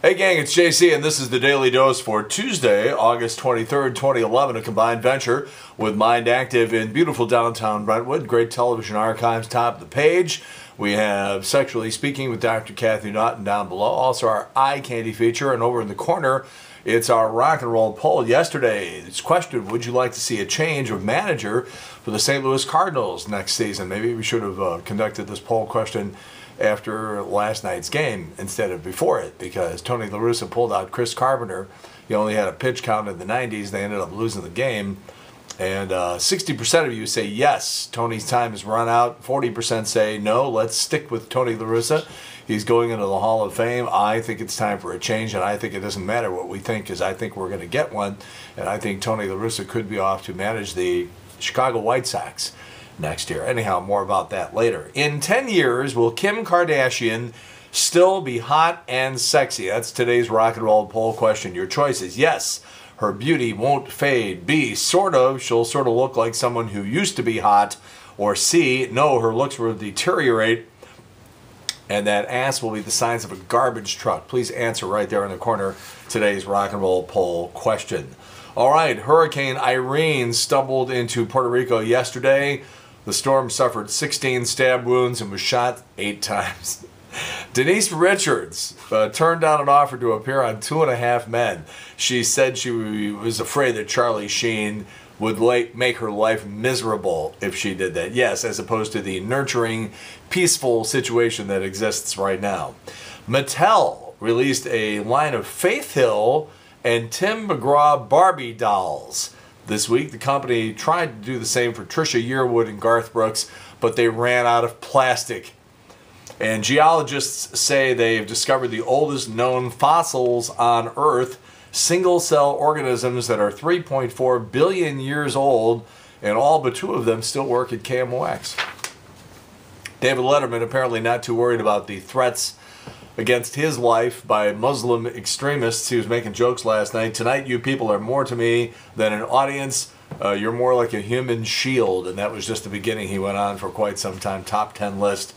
Hey gang, it's JC and this is the Daily Dose for Tuesday, August 23rd, 2011, a combined venture with Mind Active in beautiful downtown Brentwood. Great television archives, top of the page. We have Sexually Speaking with Dr. Kathy Naughton down below. Also our eye candy feature, and over in the corner, it's our rock and roll poll. Yesterday's question, would you like to see a change of manager for the St. Louis Cardinals next season? Maybe we should have conducted this poll question after last night's game instead of before it, because Tony La Russa pulled out Chris Carpenter. He only had a pitch count in the 90s. They ended up losing the game. And 60% of you say yes, Tony's time has run out. 40% say no, let's stick with Tony La Russa. He's going into the Hall of Fame. I think it's time for a change, and I think it doesn't matter what we think, because I think we're going to get one. And I think Tony La Russa could be off to manage the Chicago White Sox next year. Anyhow, more about that later. In 10 years, will Kim Kardashian still be hot and sexy? That's today's rock and roll poll question. Your choices: yes, her beauty won't fade. B, sort of, she'll sort of look like someone who used to be hot. Or C, no, her looks will deteriorate and that ass will be the size of a garbage truck. Please answer right there in the corner today's rock and roll poll question. All right, Hurricane Irene stumbled into Puerto Rico yesterday. The storm suffered 16 stab wounds and was shot 8 times. Denise Richards turned down an offer to appear on 2.5 Men. She said she was afraid that Charlie Sheen would make her life miserable if she did that. Yes, as opposed to the nurturing, peaceful situation that exists right now. Mattel released a line of Faith Hill and Tim McGraw Barbie dolls. This week, the company tried to do the same for Trisha Yearwood and Garth Brooks, but they ran out of plastic. And geologists say they've discovered the oldest known fossils on Earth, single-cell organisms that are 3.4 billion years old, and all but 2 of them still work at KMOX. David Letterman apparently not too worried about the threats against his life by Muslim extremists. He was making jokes last night. Tonight, you people are more to me than an audience. You're more like a human shield. And that was just the beginning. He went on for quite some time. Top 10 list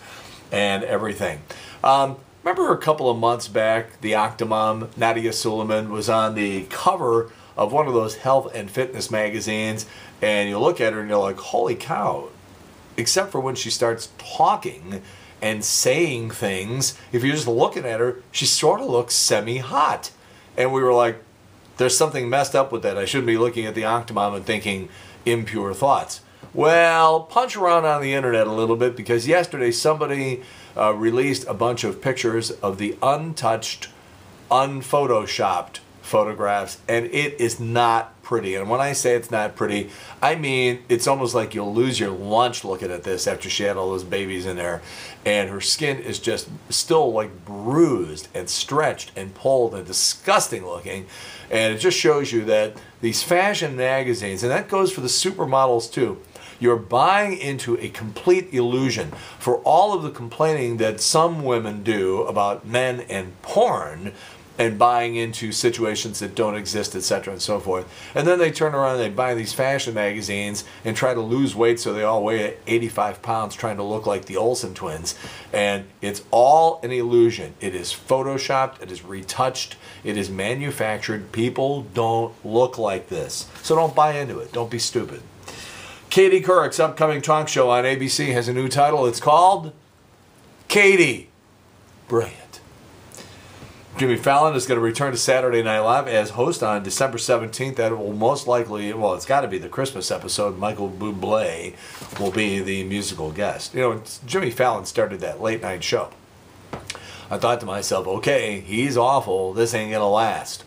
and everything. Remember a couple of months back, the Octomom, Nadia Suleiman, was on the cover of one of those health and fitness magazines. And you look at her and you're like, holy cow. Except for when she starts talking and saying things, if you're just looking at her, she sort of looks semi-hot. And we were like, there's something messed up with that. I shouldn't be looking at the Octomom and thinking impure thoughts. Well, punch around on the internet a little bit, because yesterday somebody released a bunch of pictures of the untouched, unphotoshopped photographs, and it is not pretty. And when I say it's not pretty, I mean it's almost like you'll lose your lunch looking at this after she had all those babies in there. And her skin is just still like bruised and stretched and pulled and disgusting looking. And it just shows you that these fashion magazines, and that goes for the supermodels too, you're buying into a complete illusion. For all of the complaining that some women do about men and porn, and buying into situations that don't exist, etc. and so forth. And then they turn around and they buy these fashion magazines and try to lose weight so they all weigh 85 pounds trying to look like the Olsen twins. And it's all an illusion. It is photoshopped, it is retouched, it is manufactured. People don't look like this. So don't buy into it. Don't be stupid. Katie Couric's upcoming talk show on ABC has a new title. It's called Katie. Brilliant. Jimmy Fallon is going to return to Saturday Night Live as host on December 17th. That will most likely, well, it's got to be the Christmas episode. Michael Bublé will be the musical guest. You know, Jimmy Fallon started that late night show. I thought to myself, okay, he's awful. This ain't going to last.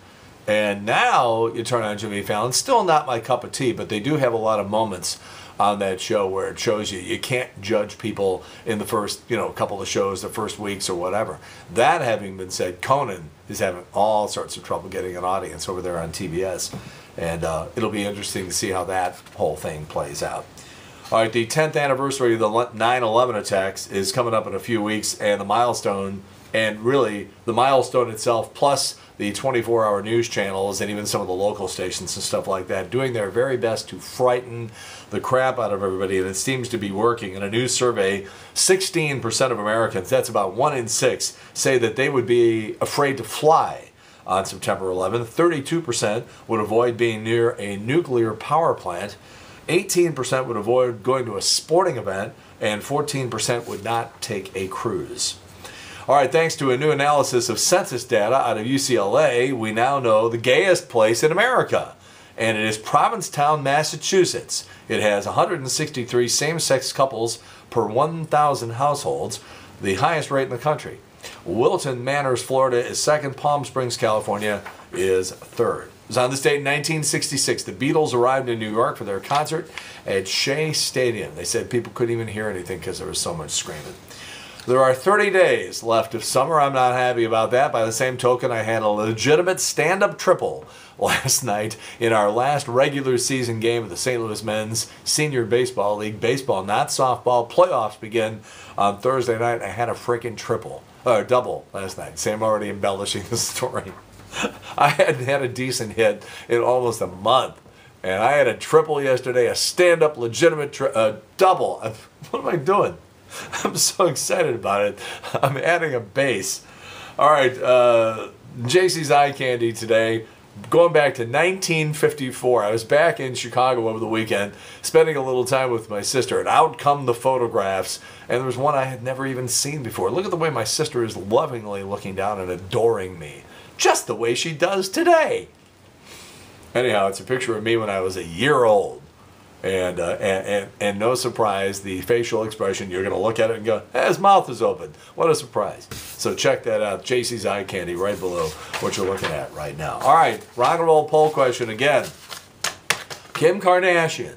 And now you turn on Jimmy Fallon. Still not my cup of tea, but they do have a lot of moments on that show where it shows you can't judge people in the first, couple of shows, the first weeks or whatever. That having been said, Conan is having all sorts of trouble getting an audience over there on TBS. And it'll be interesting to see how that whole thing plays out. All right, the 10th anniversary of the 9/11 attacks is coming up in a few weeks, and the milestone, and really the milestone itself, plus the 24-hour news channels and even some of the local stations and stuff like that, doing their very best to frighten the crap out of everybody, and it seems to be working. In a new survey, 16% of Americans, that's about 1 in 6, say that they would be afraid to fly on September 11th. 32% would avoid being near a nuclear power plant. 18% would avoid going to a sporting event, and 14% would not take a cruise. All right, thanks to a new analysis of census data out of UCLA, we now know the gayest place in America, and it is Provincetown, Massachusetts. It has 163 same-sex couples per 1,000 households, the highest rate in the country. Wilton Manors, Florida is second. Palm Springs, California is third. It was on this date in 1966. The Beatles arrived in New York for their concert at Shea Stadium. They said people couldn't even hear anything because there was so much screaming. There are 30 days left of summer. I'm not happy about that. By the same token, I had a legitimate stand-up triple last night in our last regular season game of the St. Louis Men's Senior Baseball League. Baseball, not softball. Playoffs begin on Thursday night. I had a freaking double last night. See, I'm already embellishing the story. I hadn't had a decent hit in almost a month. And I had a triple yesterday, a stand-up legitimate double. What am I doing? I'm so excited about it. I'm adding a base. All right, JC's Eye Candy today. Going back to 1954. I was back in Chicago over the weekend, spending a little time with my sister, and out come the photographs. And there was one I had never even seen before. Look at the way my sister is lovingly looking down and adoring me, just the way she does today. Anyhow, it's a picture of me when I was a year old. And no surprise, the facial expression, you're going to look at it and go, hey, his mouth is open. What a surprise. So check that out. JC's Eye Candy right below what you're looking at right now. All right, rock and roll poll question again. Kim Kardashian.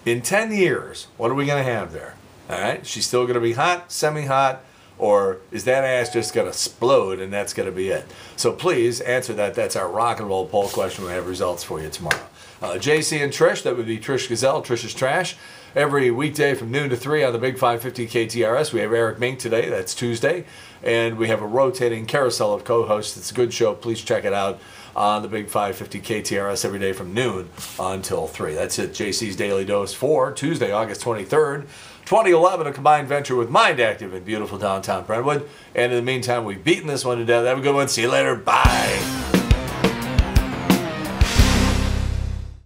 In 10 years, what are we going to have there? All right, she's still going to be hot, semi-hot, or is that ass just going to explode and that's going to be it? So please answer that. That's our rock and roll poll question. We have results for you tomorrow. JC and Trish, that would be Trish Gazelle, Trish's Trash, every weekday from noon to 3 on the Big 550 KTRS. We have Eric Mink today, that's Tuesday, and we have a rotating carousel of co-hosts. It's a good show. Please check it out on the Big 550 KTRS every day from noon until 3. That's it, JC's Daily Dose for Tuesday, August 23rd, 2011, a combined venture with Mind Active in beautiful downtown Brentwood. And in the meantime, we've beaten this one to death. Have a good one. See you later. Bye.